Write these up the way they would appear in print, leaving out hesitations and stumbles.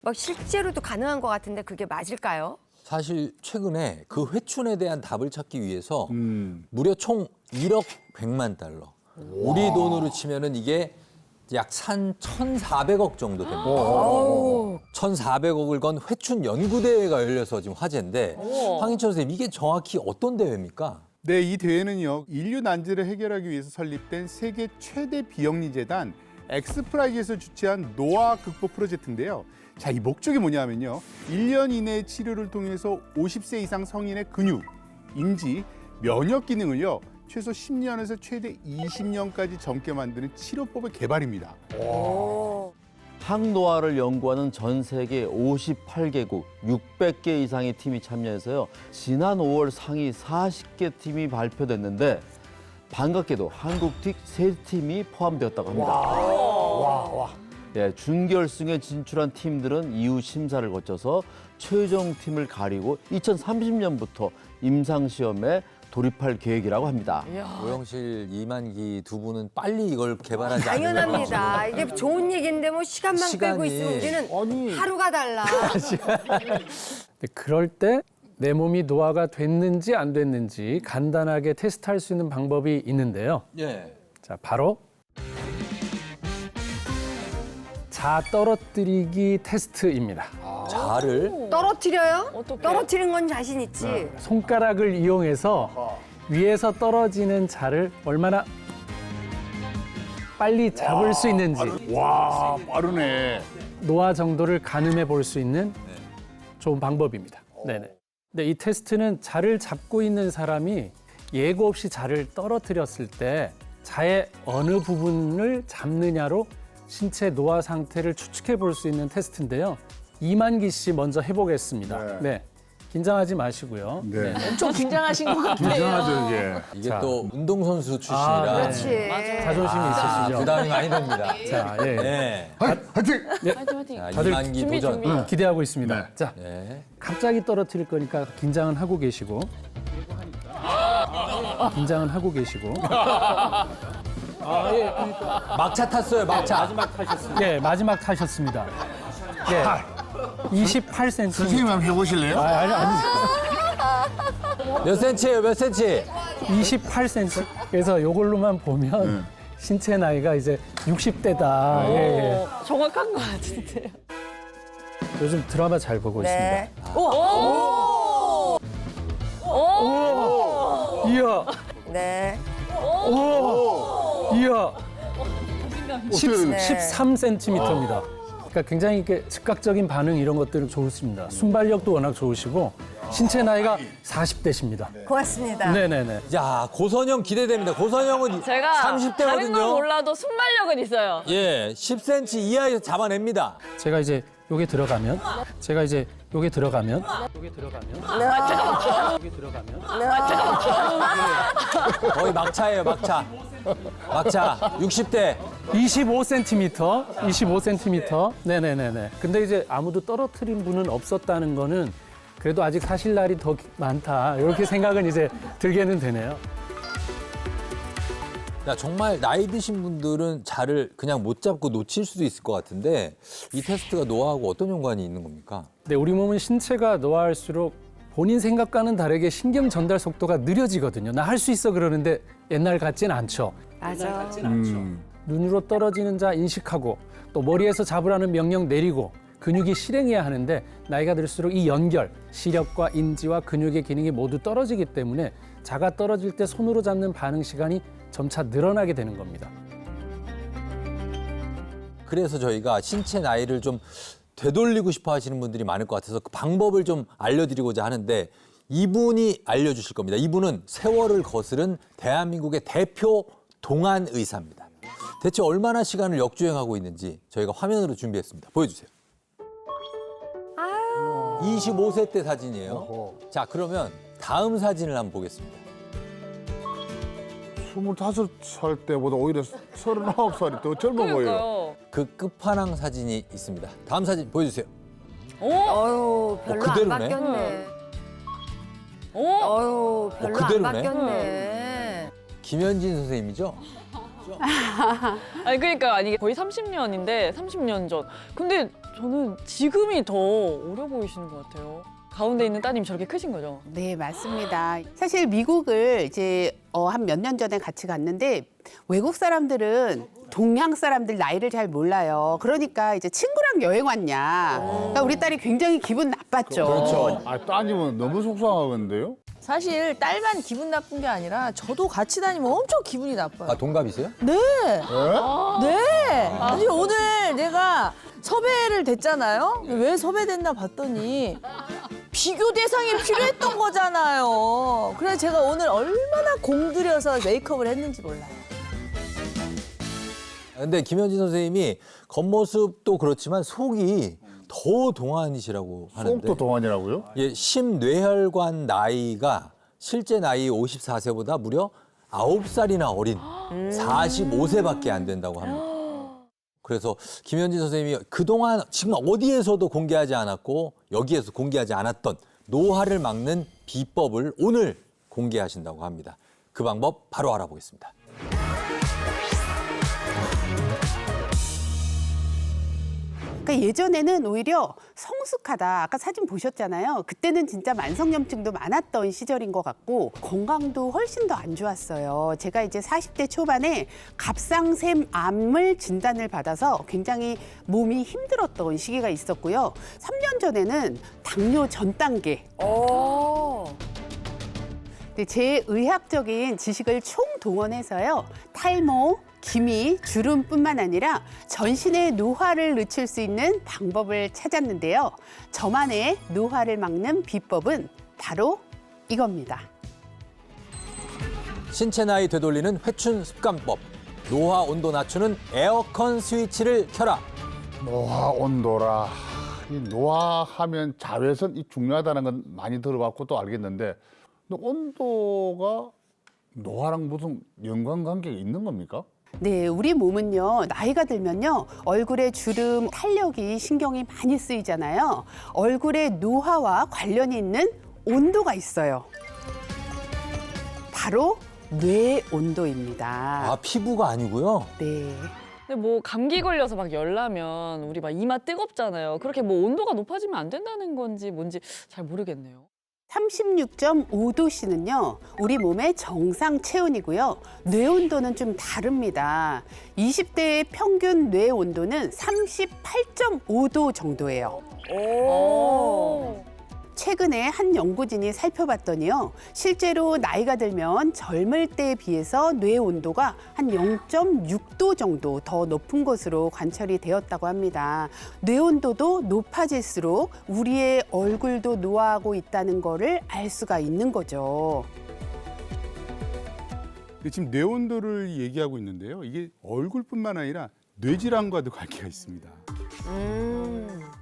막 실제로도 가능한 것 같은데 그게 맞을까요? 사실 최근에 그 회춘에 대한 답을 찾기 위해서 무려 총 1억 100만 달러. 우리 돈으로 치면은 이게 약 1,400억 정도 됩니다. 1,400억을 건 회춘 연구대회가 열려서 지금 화제인데 황인철 선생님 이게 정확히 어떤 대회입니까? 네, 이 대회는요. 인류 난제를 해결하기 위해서 설립된 세계 최대 비영리 재단 엑스프라이즈에서 주최한 노화 극복 프로젝트인데요. 자, 이 목적이 뭐냐면요. 1년 이내의 치료를 통해서 50세 이상 성인의 근육, 인지, 면역 기능을요. 최소 10년에서 최대 20년까지 젊게 만드는 치료법의 개발입니다. 항노화를 연구하는 전 세계 58개국 600개 이상의 팀이 참여해서요. 지난 5월 상위 40개 팀이 발표됐는데 반갑게도 한국팀 3팀이 포함되었다고 합니다. 예, 준결승에 진출한 팀들은 이후 심사를 거쳐서 최종 팀을 가리고 2030년부터 임상시험에 돌입할 계획이라고 합니다. 오영실, 이만기 두 분은 빨리 이걸 개발하지 않으면 당연합니다. 이게 좋은 얘기인데 뭐 시간만 빼고 시간이- 있으면 우리는 하루가 달라. 근데 그럴 때 내 몸이 노화가 됐는지 안 됐는지 간단하게 테스트할 수 있는 방법이 있는데요. 예. 자, 바로 자 떨어뜨리기 테스트입니다. 자를 떨어뜨려요? 어떡해? 떨어뜨리는 건 자신 있지. 손가락을 이용해서 위에서 떨어지는 자를 얼마나 빨리 잡을 수 있는지 와, 빠르네. 노화 정도를 가늠해 볼 수 있는 좋은 방법입니다. 네네. 근데 이 테스트는 자를 잡고 있는 사람이 예고 없이 자를 떨어뜨렸을 때 자의 어느 부분을 잡느냐로 신체 노화 상태를 추측해 볼 수 있는 테스트인데요. 이만기 씨 먼저 해보겠습니다. 네. 긴장하지 마시고요. 네. 좀 긴장하신 것 같아요. 이상하죠, 이게. 이게 자. 또 운동선수 출신이라 그렇지. 자존심이 있으시죠? 부담이 많이 됩니다. 자, 예. 네. 화이팅! 화이팅 화이팅. 자, 다들 이만기 준비, 도전. 준비. 기대하고 있습니다. 네. 자, 네. 갑자기 떨어뜨릴 거니까 긴장은 하고 계시고. 긴장은 하고 계시고. 막차 탔어요, 막차. 예, 마지막 타셨습니다. 예. 28cm. 선생님 한번 해보실래요? 아니. 몇 센치예요, 몇 센치? 28cm. 그래서 요걸로만 보면 신체 나이가 이제 60대다. 예, 정확한 것 같은데요. 예. 요즘 드라마 잘 보고 네. 있습니다. 이야, 네. 이야. 네. 13cm입니다. 그러니까 굉장히 이렇게 즉각적인 반응 이런 것들은 좋으십니다. 순발력도 워낙 좋으시고 신체 나이가 40대십니다. 고맙습니다. 네네네. 야, 고선영 기대됩니다. 고선영은 제가 다른 걸 30대거든요. 몰라도 순발력은 있어요. 예, 10cm 이하에서 잡아냅니다. 제가 이제 요게 들어가면 거의 막차예요, 막차. 막차, 60대. 25cm. 네네네네. 근데 이제 아무도 떨어뜨린 분은 없었다는 거는 그래도 아직 사실 날이 더 많다. 이렇게 생각은 이제 들게는 되네요. 야, 정말 나이 드신 분들은 자를 그냥 못 잡고 놓칠 수도 있을 것 같은데 이 테스트가 노화하고 어떤 연관이 있는 겁니까? 근데 우리 몸은 신체가 노화할수록 본인 생각과는 다르게 신경 전달 속도가 느려지거든요. 나 할 수 있어 그러는데 옛날 같진 않죠. 맞아. 눈으로 떨어지는 자 인식하고 또 머리에서 잡으라는 명령 내리고 근육이 실행해야 하는데 나이가 들수록 이 연결, 시력과 인지와 근육의 기능이 모두 떨어지기 때문에 자가 떨어질 때 손으로 잡는 반응 시간이 점차 늘어나게 되는 겁니다. 그래서 저희가 신체 나이를 좀 되돌리고 싶어 하시는 분들이 많을 것 같아서 그 방법을 좀 알려드리고자 하는데 이분이 알려주실 겁니다. 이분은 세월을 거스른 대한민국의 대표 동안 의사입니다. 대체 얼마나 시간을 역주행하고 있는지 저희가 화면으로 준비했습니다. 보여주세요. 25세 때 사진이에요. 자, 그러면 다음 사진을 한번 보겠습니다. 25살 때보다 오히려 39살이 더 젊어 보여요. 그러니까요. 그 끝판왕 사진이 있습니다. 다음 사진 보여주세요. 어유 별로 안 그대로네. 바뀌었네. 오. 어유 별로 안 그대로네. 바뀌었네. 김현진 선생님이죠? 아니 그러니까 아니 거의 30년인데 30년 전. 근데 저는 지금이 더 어려 보이시는 것 같아요. 가운데 있는 따님이 저렇게 크신 거죠? 네, 맞습니다. 사실 미국을 이제 한 몇 년 전에 같이 갔는데 외국 사람들은 동양 사람들 나이를 잘 몰라요. 그러니까 이제 친구랑 여행 왔냐. 그러니까 우리 딸이 굉장히 기분 나빴죠. 그렇죠. 아, 따님은 너무 속상하겠는데요? 사실 딸만 기분 나쁜 게 아니라 저도 같이 다니면 엄청 기분이 나빠요. 아, 동갑이세요? 네. 아니 오늘 내가 섭외를 됐잖아요. 왜 섭외됐나 봤더니 비교 대상이 필요했던 거잖아요. 그래서 제가 오늘 얼마나 공들여서 메이크업을 했는지 몰라요. 근데 김현진 선생님이 겉모습도 그렇지만 속이 더 동안이시라고 하는데. 속도 동안이라고요? 예, 심뇌혈관 나이가 실제 나이 54세보다 무려 9살이나 어린 45세밖에 안 된다고 합니다. 그래서 김현진 선생님이 그동안 지금 어디에서도 공개하지 않았고 여기에서 공개하지 않았던 노화를 막는 비법을 오늘 공개하신다고 합니다. 그 방법 바로 알아보겠습니다. 그러니까 예전에는 오히려 성숙하다. 아까 사진 보셨잖아요. 그때는 진짜 만성염증도 많았던 시절인 것 같고 건강도 훨씬 더 안 좋았어요. 제가 이제 40대 초반에 갑상샘암을 진단을 받아서 굉장히 몸이 힘들었던 시기가 있었고요. 3년 전에는 당뇨 전 단계. 제 의학적인 지식을 총동원해서요. 탈모, 기미, 주름뿐만 아니라 전신의 노화를 늦출 수 있는 방법을 찾았는데요. 저만의 노화를 막는 비법은 바로 이겁니다. 신체 나이 되돌리는 회춘 습관법. 노화 온도 낮추는 에어컨 스위치를 켜라. 노화 온도라. 이 노화하면 자외선이 중요하다는 건 많이 들어봤고 또 알겠는데 근데 온도가 노화랑 무슨 연관관계가 있는 겁니까? 네, 우리 몸은요, 나이가 들면요, 얼굴에 주름, 탄력이 신경이 많이 쓰이잖아요. 얼굴에 노화와 관련이 있는 온도가 있어요. 바로 뇌 온도입니다. 아, 피부가 아니고요. 네. 근데 뭐 감기 걸려서 막 열나면 우리 막 이마 뜨겁잖아요. 그렇게 뭐 온도가 높아지면 안 된다는 건지 뭔지 잘 모르겠네요. 36.5도씨는요, 우리 몸의 정상 체온이고요. 뇌 온도는 좀 다릅니다. 20대의 평균 뇌 온도는 38.5도 정도예요. 최근에 한 연구진이 살펴봤더니요, 실제로 나이가 들면 젊을 때에 비해서 뇌 온도가 한 0.6도 정도 더 높은 것으로 관찰이 되었다고 합니다. 뇌 온도도 높아질수록 우리의 얼굴도 노화하고 있다는 거를 알 수가 있는 거죠. 지금 뇌 온도를 얘기하고 있는데요. 이게 얼굴뿐만 아니라 뇌질환과도 관계가 있습니다.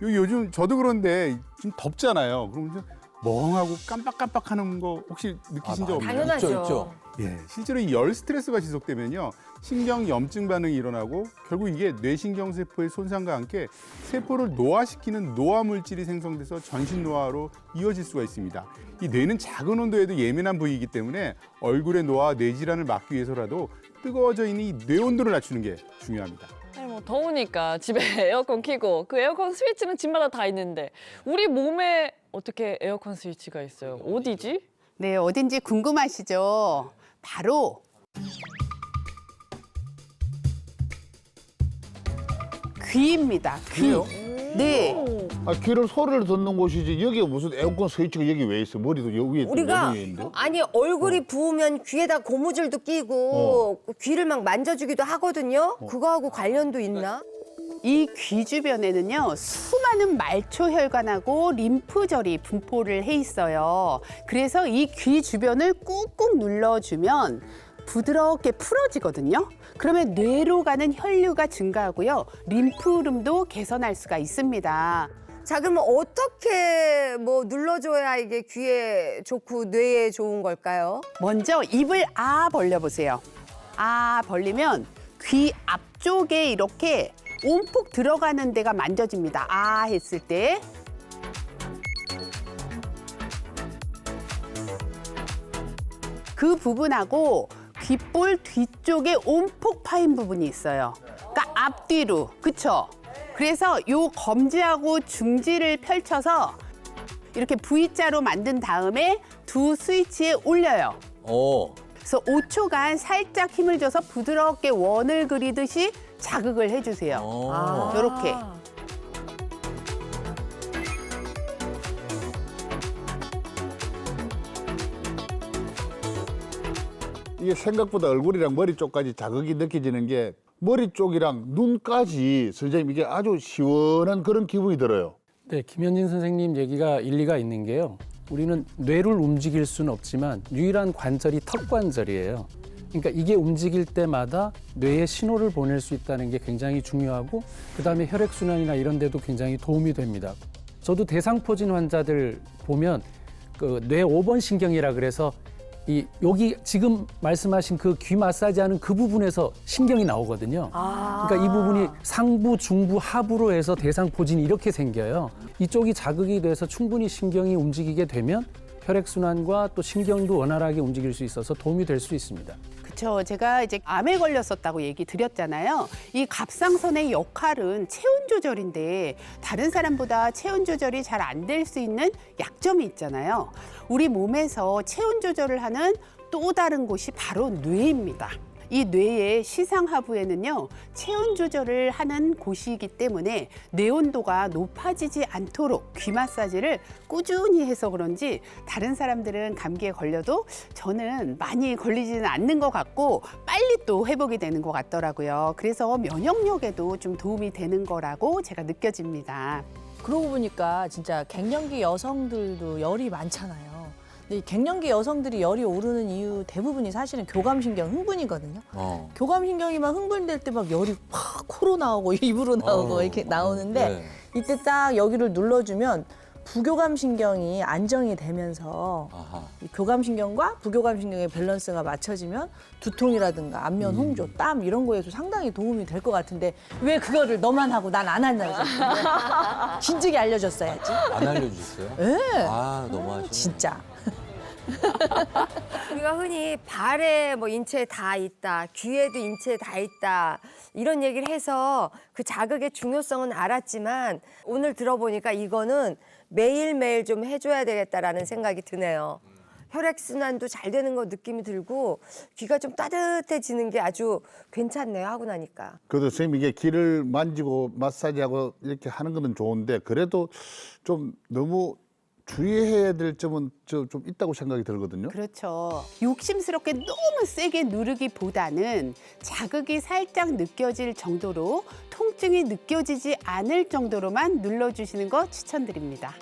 요즘 저도 그런데 좀 덥잖아요. 그러면 멍하고 깜빡깜빡하는 거 혹시 느끼신 적 없나요? 당연하죠. 있죠. 예, 실제로 이 열 스트레스가 지속되면요, 신경 염증 반응이 일어나고 결국 이게 뇌신경 세포의 손상과 함께 세포를 노화시키는 노화 물질이 생성돼서 전신 노화로 이어질 수가 있습니다. 이 뇌는 작은 온도에도 예민한 부위이기 때문에 얼굴의 노화, 뇌질환을 막기 위해서라도 뜨거워져 있는 이 뇌 온도를 낮추는 게 중요합니다. 아니 뭐 더우니까 집에 에어컨 켜고 그 에어컨 스위치는 집마다 다 있는데 우리 몸에 어떻게 에어컨 스위치가 있어요? 어디지? 네, 어딘지 궁금하시죠? 바로 귀입니다. 귀. 귀요? 네. 아, 귀를 소리를 듣는 곳이지 여기에 무슨 에어컨 스위치가 여기 왜 있어? 머리도 여기 위에 우리가 있는데? 아니 얼굴이 부으면 귀에다 고무줄도 끼고 귀를 막 만져주기도 하거든요. 그거하고 관련도 있나? 이 귀 주변에는요, 수많은 말초 혈관하고 림프절이 분포를 해 있어요. 그래서 이 귀 주변을 꾹꾹 눌러주면 부드럽게 풀어지거든요. 그러면 뇌로 가는 혈류가 증가하고요, 림프 흐름도 개선할 수가 있습니다. 자, 그러면 어떻게 뭐 눌러줘야 이게 귀에 좋고 뇌에 좋은 걸까요? 먼저 입을 아 벌려보세요. 아 벌리면 귀 앞쪽에 이렇게 온폭 들어가는 데가 만져집니다. 아 했을 때. 그 부분하고 귓볼 뒤쪽에 온폭 파인 부분이 있어요. 그러니까 앞뒤로, 그쵸? 그래서 요 검지하고 중지를 펼쳐서 이렇게 V자로 만든 다음에 두 스위치에 올려요. 그래서 5초간 살짝 힘을 줘서 부드럽게 원을 그리듯이 자극을 해주세요. 이렇게. 이게 생각보다 얼굴이랑 머리 쪽까지 자극이 느껴지는 게 머리 쪽이랑 눈까지 선생님 이게 아주 시원한 그런 기분이 들어요. 네, 김현진 선생님 얘기가 일리가 있는 게요. 우리는 뇌를 움직일 수는 없지만 유일한 관절이 턱 관절이에요. 그러니까 이게 움직일 때마다 뇌에 신호를 보낼 수 있다는 게 굉장히 중요하고 그다음에 혈액순환이나 이런 데도 굉장히 도움이 됩니다. 저도 대상포진 환자들 보면 그 뇌 5번 신경이라 그래서 여기 지금 말씀하신 그 귀 마사지하는 그 부분에서 신경이 나오거든요. 그러니까 이 부분이 상부, 중부, 하부로 해서 대상포진이 이렇게 생겨요. 이쪽이 자극이 돼서 충분히 신경이 움직이게 되면 혈액순환과 또 신경도 원활하게 움직일 수 있어서 도움이 될 수 있습니다. 그렇죠. 제가 이제 암에 걸렸었다고 얘기 드렸잖아요. 이 갑상선의 역할은 체온 조절인데 다른 사람보다 체온 조절이 잘 안 될 수 있는 약점이 있잖아요. 우리 몸에서 체온 조절을 하는 또 다른 곳이 바로 뇌입니다. 이 뇌의 시상하부에는요, 체온 조절을 하는 곳이기 때문에 뇌 온도가 높아지지 않도록 귀 마사지를 꾸준히 해서 그런지 다른 사람들은 감기에 걸려도 저는 많이 걸리지는 않는 것 같고 빨리 또 회복이 되는 것 같더라고요. 그래서 면역력에도 좀 도움이 되는 거라고 제가 느껴집니다. 그러고 보니까 진짜 갱년기 여성들도 열이 많잖아요. 근데 이 갱년기 여성들이 열이 오르는 이유 대부분이 사실은 교감신경 흥분이거든요. 교감신경이 막 흥분될 때 막 열이 팍 코로 나오고 입으로 나오고 이렇게 나오는데 네. 이때 딱 여기를 눌러주면 부교감신경이 안정이 되면서 이 교감신경과 부교감신경의 밸런스가 맞춰지면 두통이라든가 안면 홍조, 땀 이런 거에도 상당히 도움이 될 것 같은데 왜 그거를 너만 하고 난 안 한다. 진즉에 알려줬어야지. 안 알려주셨어요? 네. 아, 너무하시네. 진짜. 우리가 흔히 발에 뭐 인체에 다 있다, 귀에도 인체에 다 있다 이런 얘기를 해서 그 자극의 중요성은 알았지만 오늘 들어보니까 이거는 매일매일 좀 해줘야 되겠다라는 생각이 드네요. 혈액순환도 잘 되는 거 느낌이 들고 귀가 좀 따뜻해지는 게 아주 괜찮네요, 하고 나니까. 그래도 선생님 이게 귀를 만지고 마사지하고 이렇게 하는 거는 좋은데 그래도 좀 너무 주의해야 될 점은 좀 있다고 생각이 들거든요. 그렇죠. 욕심스럽게 너무 세게 누르기보다는 자극이 살짝 느껴질 정도로 통증이 느껴지지 않을 정도로만 눌러주시는 거 추천드립니다.